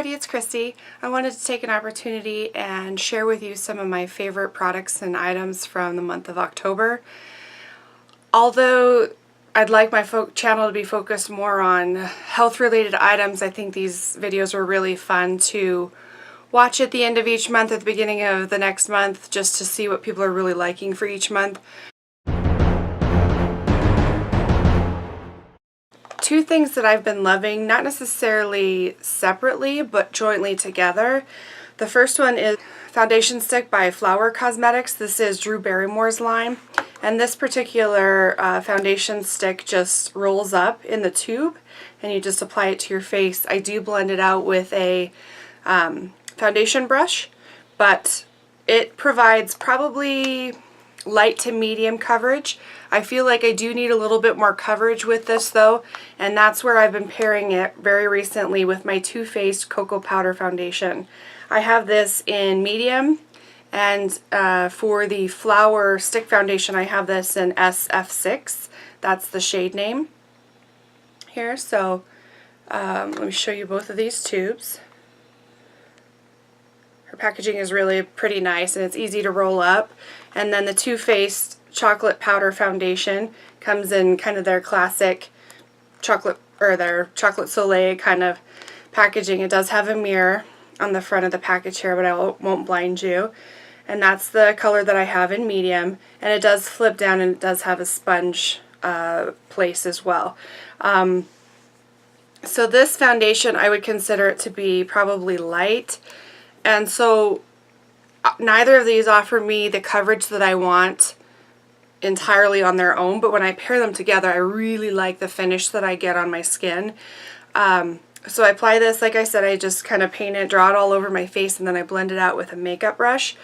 everybody, it's Christy. I wanted to take an opportunity and share with you some of my favorite products and items from the month of October. Although I'd like my channel to be focused more on health-related items, I think these videos were really fun to watch at the end of each month, at the beginning of the next month, just to see what people are really liking for each month. Two things that I've been loving, not necessarily separately, but jointly together. The first one is Foundation Stick by Flower Cosmetics. This is Drew Barrymore's line. And this particular foundation stick just rolls up in the tube and you just apply it to your face. I do blend it out with a foundation brush, but it provides probably light to medium coverage. I feel like I do need a little bit more coverage with this though, and that's where I've been pairing it very recently with my Too Faced Cocoa Powder Foundation. I have this in medium, and for the Flower Stick Foundation I have this in SF6. That's the shade name here. So let me show you both of these tubes. Her packaging is really pretty nice and it's easy to roll up. And then the Too Faced Chocolate Powder Foundation comes in kind of their classic chocolate, or their chocolate soleil kind of packaging. It does have a mirror on the front of the package here, but I won't blind you. And that's the color that I have in medium, and it does flip down and it does have a sponge place as well. So this foundation, I would consider it to be probably light, and so neither of these offer me the coverage that I want entirely on their own, but when I pair them together I really like the finish that I get on my skin. So I apply this, like I said, I just kind of paint it, draw it all over my face, and then I blend it out with a makeup brush.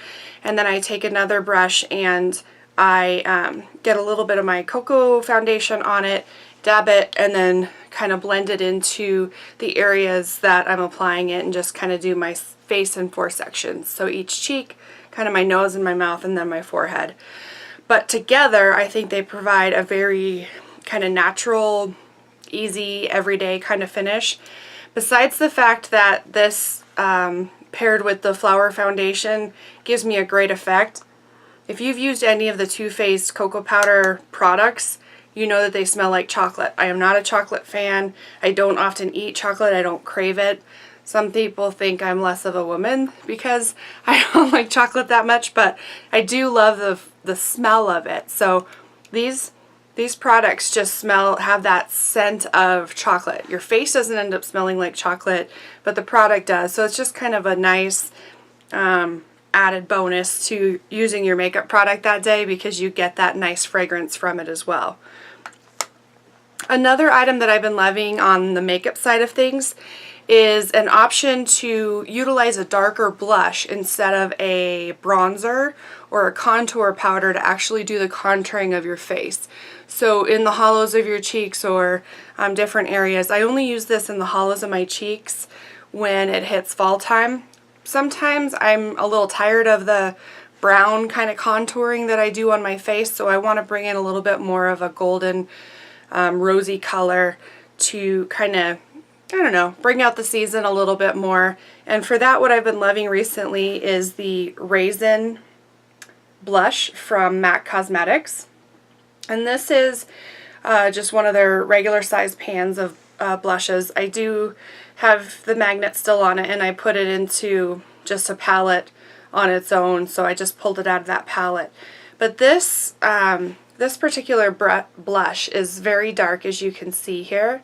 And then I take another brush and I get a little bit of my cocoa foundation on it, dab it, and then kind of blend it into the areas that I'm applying it, and just kind of do my face in 4 sections. So each cheek, kind of my nose and my mouth, and then my forehead. But together I think they provide a very kind of natural, easy, everyday kind of finish. Besides the fact that this paired with the Flower Foundation gives me a great effect. If you've used any of the Too Faced Cocoa Powder products, you know that they smell like chocolate. I am not a chocolate fan. I don't often eat chocolate. I don't crave it. Some people think I'm less of a woman because I don't like chocolate that much, but I do love the smell of it. So these products just have that scent of chocolate. Your face doesn't end up smelling like chocolate, but the product does. So it's just kind of a nice added bonus to using your makeup product that day, because you get that nice fragrance from it as well. Another item that I've been loving on the makeup side of things is an option to utilize a darker blush instead of a bronzer or a contour powder to actually do the contouring of your face. So in the hollows of your cheeks or different areas. I only use this in the hollows of my cheeks when it hits fall time. Sometimes I'm a little tired of the brown kind of contouring that I do on my face, so I want to bring in a little bit more of a golden rosy color to kind of, I don't know, bring out the season a little bit more. And for that, what I've been loving recently is the Raisin blush from MAC Cosmetics. And this is just one of their regular size pans of blushes. I do have the magnet still on it, and I put it into just a palette on its own, so I just pulled it out of that palette. But this this particular blush is very dark, as you can see here.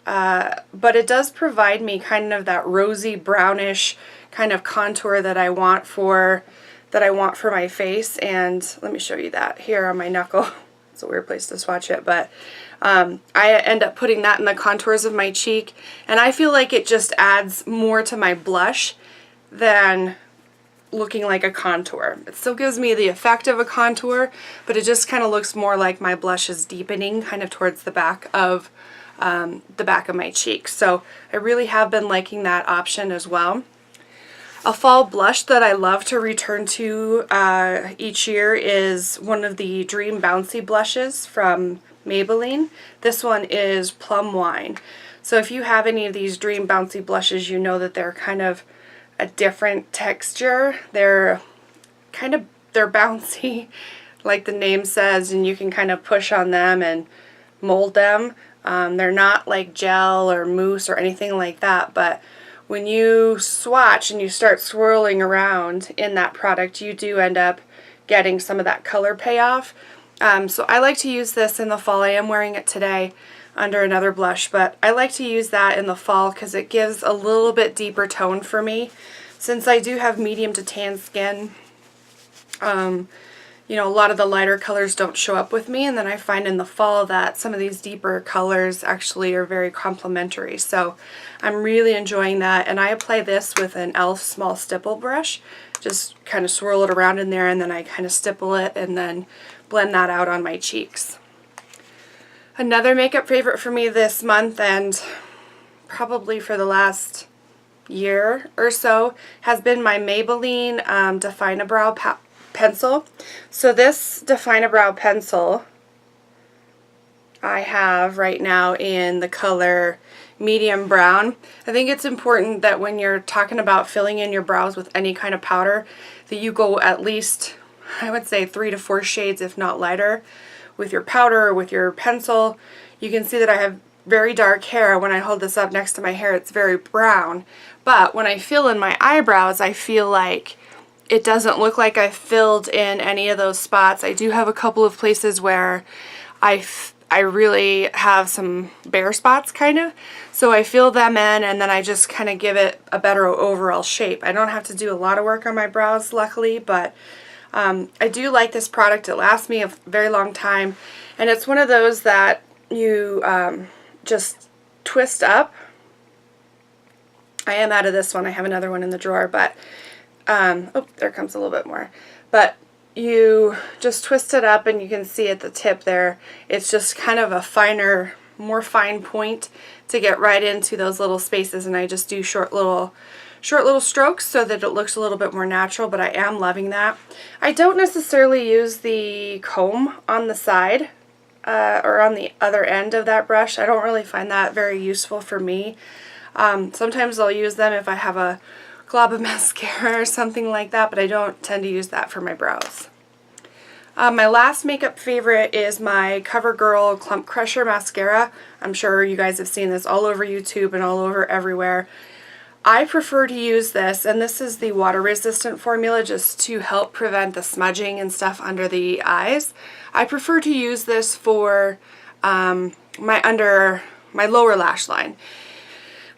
But it does provide me kind of that rosy brownish kind of contour that I want for my face. And let me show you that here on my knuckle. It's a weird place to swatch it, but I end up putting that in the contours of my cheek, and I feel like it just adds more to my blush than looking like a contour. It still gives me the effect of a contour, but it just kind of looks more like my blush is deepening kind of towards the back of my cheek. So I really have been liking that option as well. A fall blush that I love to return to each year is one of the Dream Bouncy blushes from Maybelline. This one is Plum Wine. So if you have any of these Dream Bouncy blushes, you know that they're kind of a different texture. They're bouncy, like the name says, and you can kind of push on them and mold them. They're not like gel or mousse or anything like that, but when you swatch and you start swirling around in that product, you do end up getting some of that color payoff. So I like to use this in the fall. I am wearing it today under another blush, but I like to use that in the fall because it gives a little bit deeper tone for me. Since I do have medium to tan skin, you know, a lot of the lighter colors don't show up with me, and then I find in the fall that some of these deeper colors actually are very complementary. So I'm really enjoying that, and I apply this with an e.l.f. small stipple brush. Just kind of swirl it around in there, and then I kind of stipple it and then blend that out on my cheeks. Another makeup favorite for me this month, and probably for the last year or so, has been my Maybelline Define-A-Brow pencil. So this Define-A-Brow pencil I have right now in the color medium brown. I think it's important that when you're talking about filling in your brows with any kind of powder, that you go at least, I would say, 3 to 4 shades, if not lighter, with your powder or with your pencil. You can see that I have very dark hair. When I hold this up next to my hair, it's very brown. But when I fill in my eyebrows, I feel like it doesn't look like I filled in any of those spots. I do have a couple of places where I really have some bare spots, kind of. So I fill them in, and then I just kind of give it a better overall shape. I don't have to do a lot of work on my brows, luckily, but I do like this product. It lasts me a very long time, and it's one of those that you just twist up. I am out of this one. I have another one in the drawer, but oh, there comes a little bit more. But you just twist it up, and you can see at the tip there, it's just kind of a finer, more fine point to get right into those little spaces, and I just do short little strokes so that it looks a little bit more natural, but I am loving that. I don't necessarily use the comb on the side or on the other end of that brush. I don't really find that very useful for me. Sometimes I'll use them if I have a glob of mascara or something like that, but I don't tend to use that for my brows. My last makeup favorite is my CoverGirl Clump Crusher Mascara. I'm sure you guys have seen this all over YouTube and all over everywhere. I prefer to use this, and this is the water resistant formula, just to help prevent the smudging and stuff under the eyes. I prefer to use this for my lower lash line.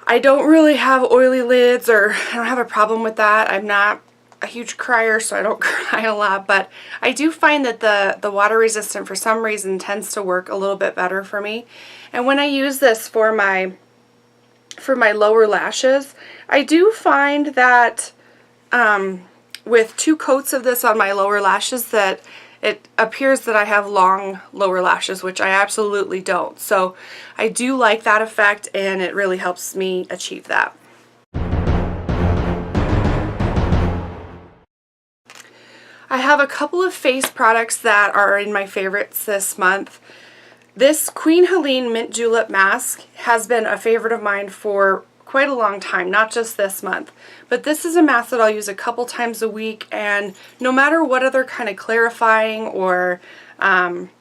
I don't really have oily lids, or I don't have a problem with that. I'm not a huge crier, so I don't cry a lot, but I do find that the water resistant, for some reason, tends to work a little bit better for me. And when I use this for my lower lashes, I do find that with 2 coats of this on my lower lashes, that it appears that I have long lower lashes, which I absolutely don't. So I do like that effect, and it really helps me achieve that. I have a couple of face products that are in my favorites this month. This Queen Helene Mint Julep Mask has been a favorite of mine for quite a long time, not just this month. But this is a mask that I'll use a couple times a week, and no matter what other kind of clarifying or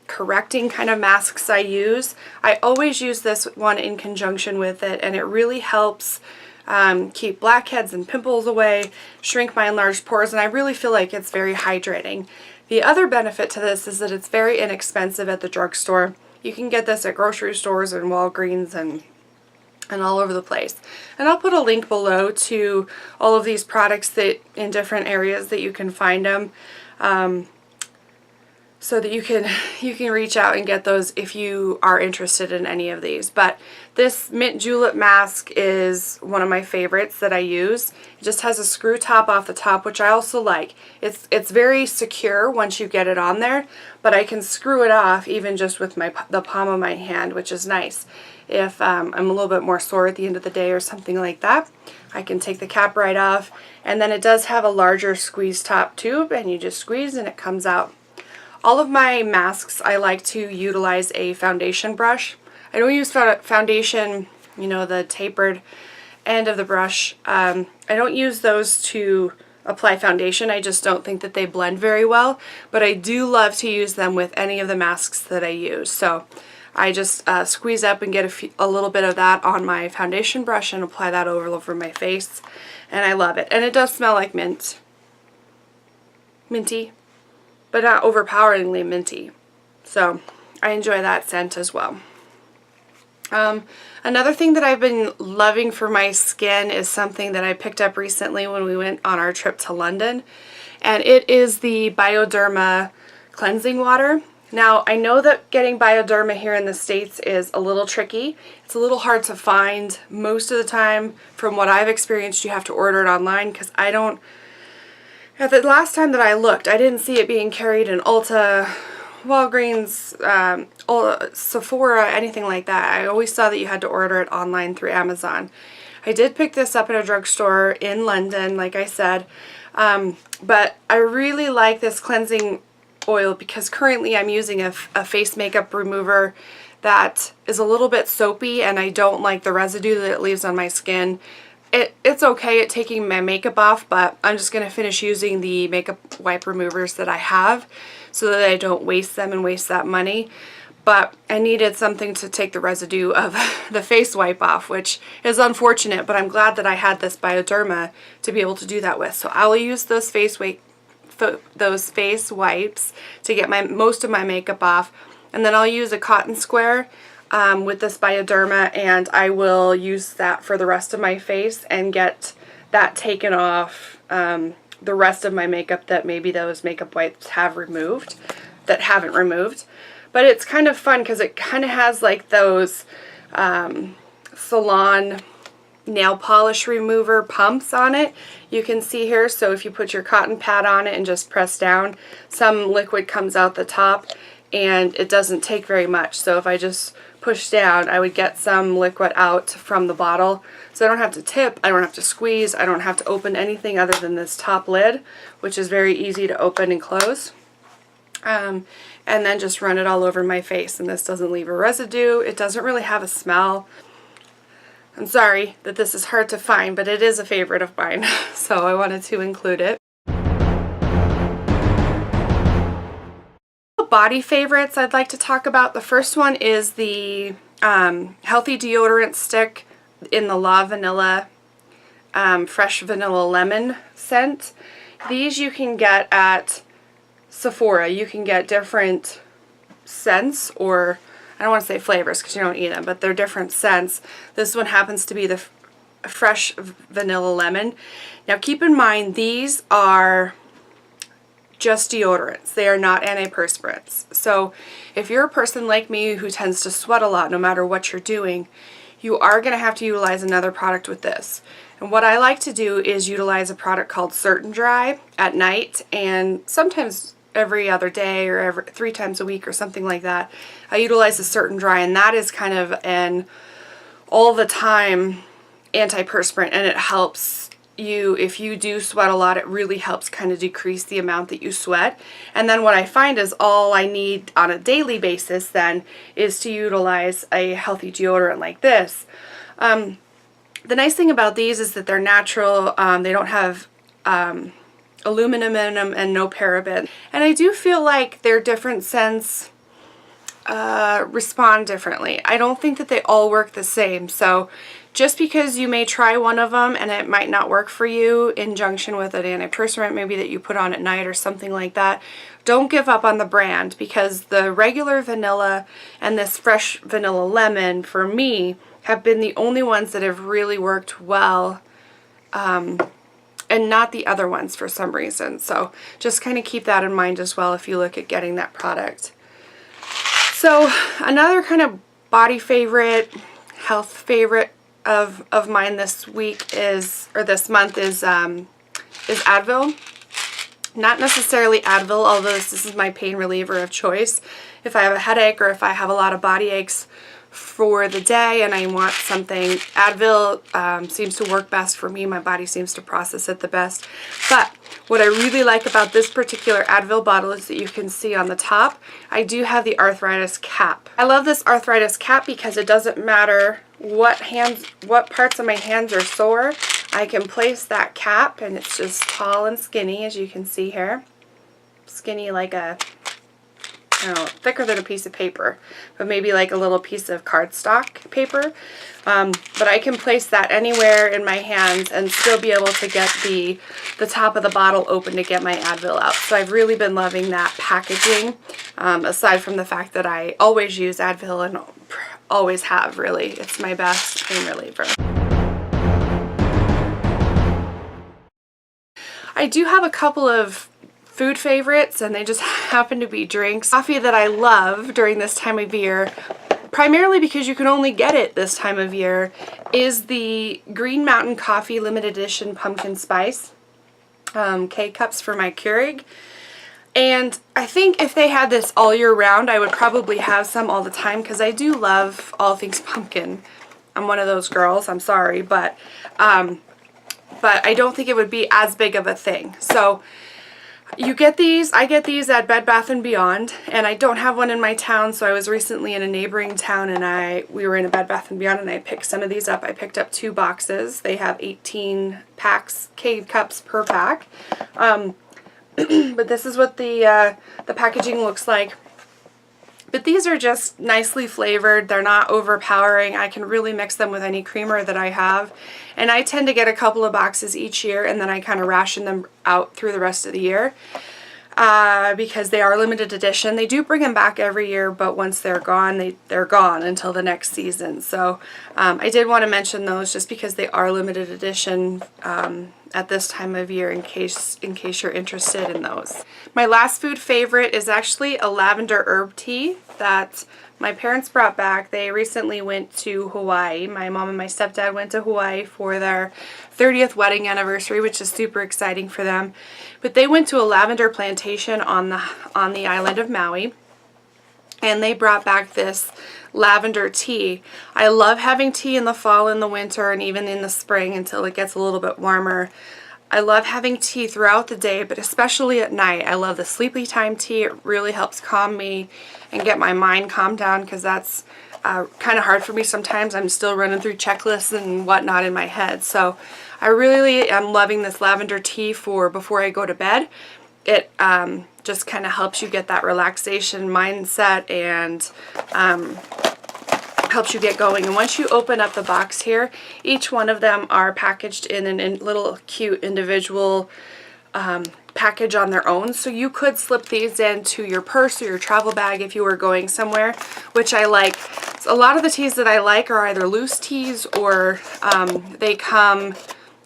correcting kind of masks I use, I always use this one in conjunction with it, and it really helps keep blackheads and pimples away, shrink my enlarged pores, and I really feel like it's very hydrating. The other benefit to this is that it's very inexpensive at the drugstore. You can get this at grocery stores and Walgreens and all over the place. And I'll put a link below to all of these products that in different areas that you can find them, so that you can reach out and get those if you are interested in any of these. But this Mint Julep mask is one of my favorites that I use. It just has a screw top off the top, which I also like. It's very secure once you get it on there, but I can screw it off even just with the palm of my hand, which is nice. If I'm a little bit more sore at the end of the day or something like that, I can take the cap right off. And then it does have a larger squeeze top tube, and you just squeeze and it comes out. All of my masks, I like to utilize a foundation brush. I don't use foundation you know, the tapered end of the brush. I don't use those to apply foundation. I just don't think that they blend very well, but I do love to use them with any of the masks that I use. So I just squeeze up and get a little bit of that on my foundation brush and apply that over my face, and I love it. And it does smell like mint. Minty, but not overpoweringly minty. So I enjoy that scent as well. Another thing that I've been loving for my skin is something that I picked up recently when we went on our trip to London, and it is the Bioderma cleansing water. Now, I know that getting Bioderma here in the States is a little tricky. It's a little hard to find. Most of the time, from what I've experienced, you have to order it online, because I don't... At the last time that I looked, I didn't see it being carried in Ulta, Walgreens, Sephora, anything like that. I always saw that you had to order it online through Amazon. I did pick this up at a drugstore in London, like I said, but I really like this cleansing oil because currently I'm using a face makeup remover that is a little bit soapy, and I don't like the residue that it leaves on my skin. It's okay at taking my makeup off, but I'm just going to finish using the makeup wipe removers that I have so that I don't waste them and waste that money. But I needed something to take the residue of the face wipe off, which is unfortunate, but I'm glad that I had this Bioderma to be able to do that with. So I'll use those face wipes to get most of my makeup off, and then I'll use a cotton square with this Bioderma, and I will use that for the rest of my face and get that taken off the rest of my makeup that maybe those makeup wipes have removed, that haven't removed. But it's kind of fun because it kind of has like those salon nail polish remover pumps on it. You can see here, so if you put your cotton pad on it and just press down, some liquid comes out the top, and it doesn't take very much. So if I just push down, I would get some liquid out from the bottle. So I don't have to tip, I don't have to squeeze, I don't have to open anything other than this top lid, which is very easy to open and close. And then just run it all over my face, and this doesn't leave a residue. It doesn't really have a smell. I'm sorry that this is hard to find, but it is a favorite of mine, so I wanted to include it. Body favorites I'd like to talk about. The first one is the healthy deodorant stick in the La Vanilla Fresh Vanilla Lemon scent. These you can get at Sephora. You can get different scents, or I don't want to say flavors because you don't eat them, but they're different scents. This one happens to be the Fresh Vanilla Lemon. Now keep in mind, these are just deodorants. They are not antiperspirants. So if you're a person like me who tends to sweat a lot no matter what you're doing, you are going to have to utilize another product with this. And what I like to do is utilize a product called Certain Dry at night, and sometimes every other day or every 3 times a week or something like that. I utilize a Certain Dry, and that is kind of an all the time antiperspirant, and it helps you, if you do sweat a lot, it really helps kind of decrease the amount that you sweat. And then what I find is all I need on a daily basis then is to utilize a healthy deodorant like this. The nice thing about these is that they're natural. They don't have aluminum in them and no paraben. And I do feel like their different scents respond differently. I don't think that they all work the same. So just because you may try one of them and it might not work for you in junction with an antiperspirant maybe that you put on at night or something like that, don't give up on the brand, because the regular vanilla and this Fresh Vanilla Lemon for me have been the only ones that have really worked well, and not the other ones for some reason. So just kind of keep that in mind as well if you look at getting that product. So another kind of body favorite, health favorite of mine this week is, or this month is Advil. Not necessarily Advil, although this is my pain reliever of choice. If I have a headache or if I have a lot of body aches for the day and I want something, Advil seems to work best for me. My body seems to process it the best. But what I really like about this particular Advil bottle is that you can see on the top, I do have the arthritis cap. I love this arthritis cap because it doesn't matter what parts of my hands are sore. I can place that cap and it's just tall and skinny, as you can see here. Skinny like a, I don't know, thicker than a piece of paper, but maybe like a little piece of cardstock paper. But I can place that anywhere in my hands and still be able to get the top of the bottle open to get my Advil out. So I've really been loving that packaging, aside from the fact that I always use Advil and always have, really. It's my best pain reliever. I do have a couple of food favorites, and they just happen to be drinks. Coffee that I love during this time of year, primarily because you can only get it this time of year, is the Green Mountain Coffee Limited Edition Pumpkin Spice K-Cups for my Keurig. And I think if they had this all year round, I would probably have some all the time because I do love all things pumpkin. I'm one of those girls, I'm sorry, but I don't think it would be as big of a thing. So you get these, I get these at Bed Bath & Beyond, and I don't have one in my town, so I was recently in a neighboring town and we were in a Bed Bath & Beyond and I picked some of these up. I picked up 2 boxes. They have 18 packs, K-Cups per pack. But this is what the packaging looks like. But these are just nicely flavored. They're not overpowering. I can really mix them with any creamer that I have. And I tend to get a couple of boxes each year, and then I kind of ration them out through the rest of the year because they are limited edition. They do bring them back every year, but once they're gone, they're gone until the next season. So I did want to mention those just because they are limited edition at this time of year in case you're interested in those. My last food favorite is actually a lavender herb tea that my parents brought back. They recently went to Hawaii. My mom and my stepdad went to Hawaii for their 30th wedding anniversary, which is super exciting for them. But they went to a lavender plantation on the island of Maui, and they brought back this lavender tea. I love having tea in the fall and the winter and even in the spring until it gets a little bit warmer. I love having tea throughout the day, but especially at night. I love the sleepy time tea. It really helps calm me and get my mind calmed down because that's kind of hard for me sometimes. I'm still running through checklists and whatnot in my head. So I really am loving this lavender tea for before I go to bed. It just kind of helps you get that relaxation mindset and helps you get going. And once you open up the box here, each one of them are packaged in a little cute individual package on their own. So you could slip these into your purse or your travel bag if you were going somewhere, which I like. So a lot of the teas that I like are either loose teas or they come,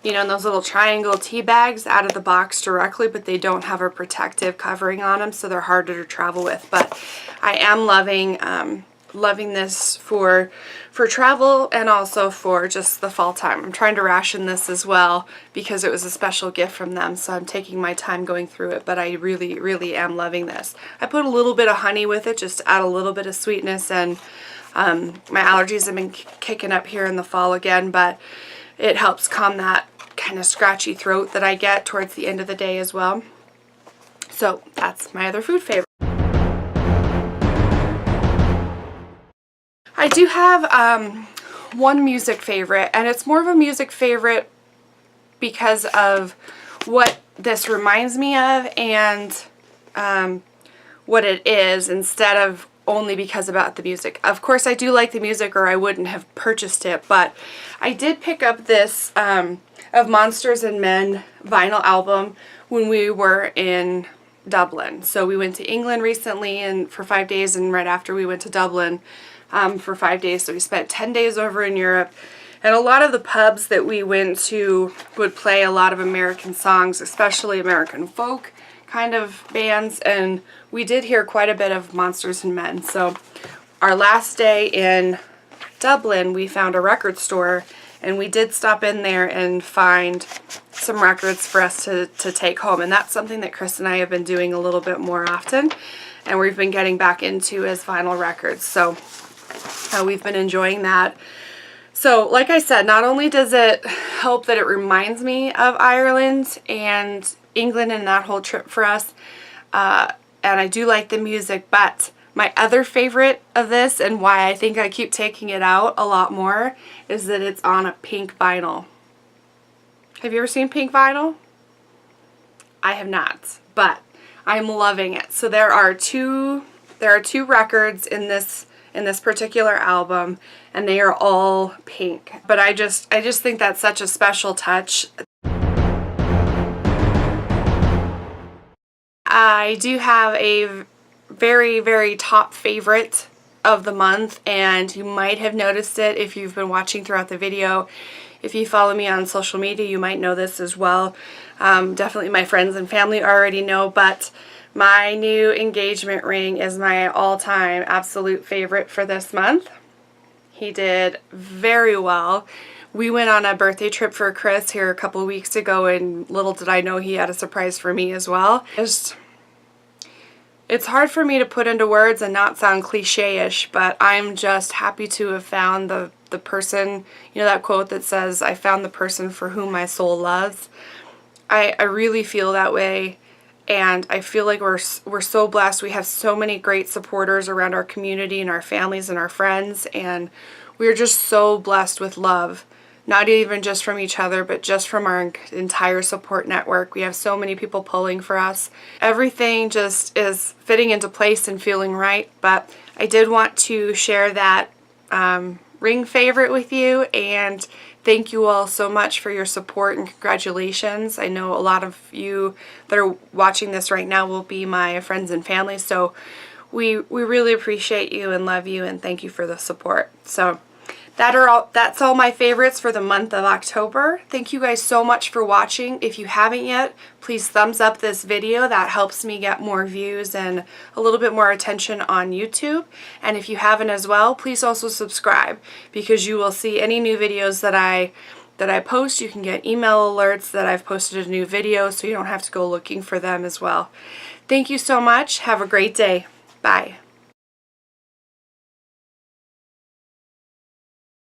you know, in those little triangle tea bags out of the box directly, but they don't have a protective covering on them, so they're harder to travel with. But I am loving this for travel and also for just the fall time. I'm trying to ration this as well because it was a special gift from them, so I'm taking my time going through it, but I really, really am loving this. I put a little bit of honey with it just to add a little bit of sweetness, and my allergies have been kicking up here in the fall again, but it helps calm that kind of scratchy throat that I get towards the end of the day as well. So that's my other food favorite. I do have one music favorite, and it's more of a music favorite because of what this reminds me of and what it is, instead of only because about the music. Of course, I do like the music or I wouldn't have purchased it, but I did pick up this of Monsters and Men vinyl album when we were in Dublin. So we went to England recently and for 5 days, and right after we went to Dublin for 5 days. So we spent 10 days over in Europe, and a lot of the pubs that we went to would play a lot of American songs, especially American folk kind of bands, and we did hear quite a bit of Monsters and Men. So our last day in Dublin, we found a record store, and we did stop in there and find some records for us to take home, and that's something that Chris and I have been doing a little bit more often, and we've been getting back into as vinyl records. So we've been enjoying that. So like I said, not only does it help that it reminds me of Ireland and England and that whole trip for us, and I do like the music, but my other favorite of this, and why I think I keep taking it out a lot more, is that it's on a pink vinyl. Have you ever seen pink vinyl? I have not, but I'm loving it. So there are two records in this particular album, and they are all pink. But I just think that's such a special touch. I do have a very, very top favorite of the month, and you might have noticed it if you've been watching throughout the video. If you follow me on social media, you might know this as well. Definitely my friends and family already know, but my new engagement ring is my all-time absolute favorite for this month. He did very well. We went on a birthday trip for Chris here a couple weeks ago, and little did I know he had a surprise for me as well. It's hard for me to put into words and not sound cliche-ish, but I'm just happy to have found the person, you know that quote that says, I found the person for whom my soul loves. I really feel that way, and I feel like we're so blessed. We have so many great supporters around our community and our families and our friends, and we're just so blessed with love. Not even just from each other, but just from our entire support network. We have so many people pulling for us. Everything just is fitting into place and feeling right, but I did want to share that ring favorite with you, and thank you all so much for your support and congratulations. I know a lot of you that are watching this right now will be my friends and family, so we really appreciate you and love you, and thank you for the support. So that's all my favorites for the month of October. Thank you guys so much for watching. If you haven't yet, please thumbs up this video. That helps me get more views and a little bit more attention on YouTube. And if you haven't as well, please also subscribe, because you will see any new videos that I post. You can get email alerts that I've posted a new video, so you don't have to go looking for them as well. Thank you so much. Have a great day.